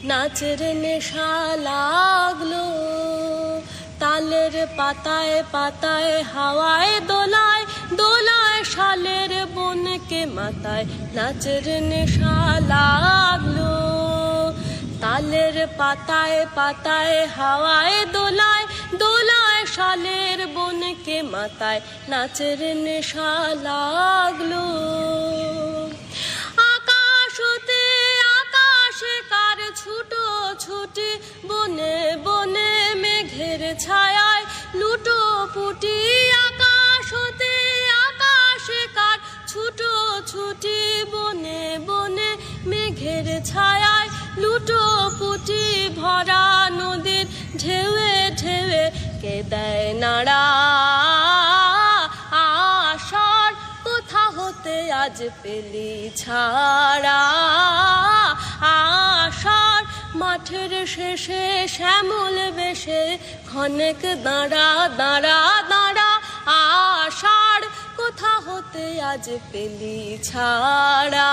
নাচের নেশা লাগলো, তালের পাতায় পাতায় হাওয়ায় দোলায় দোলায় শালের বনকে মাথায়। নাচের নেশা লাগলো, তালের পাতায় পাতায় হাওয়ায় দোলায় দোলায় শালের বনকে মাথায়। নাচের নেশা লাগলো। আকাশতে আকাশে কার ছুটো ছুটি, বনে বনে মেঘের ছায়ায় লুটো পুটি। আকাশতে আকাশে কার ছুটো ছুটি, বনে বনে মেঘের ছায়ায় লুটো পুটি। ভরা নদীর ঢেউয়ে ঢেউয়ে কে দেয় নাড়া, আশার কোথা হতে আজ পেলি ছাড়া। আশার মাঠের শেষে শ্যামল বেশে ক্ষণেক দাঁড়া দাঁড়া দাঁড়া। আশার কোথা হতে আজ পেলি ছাড়া।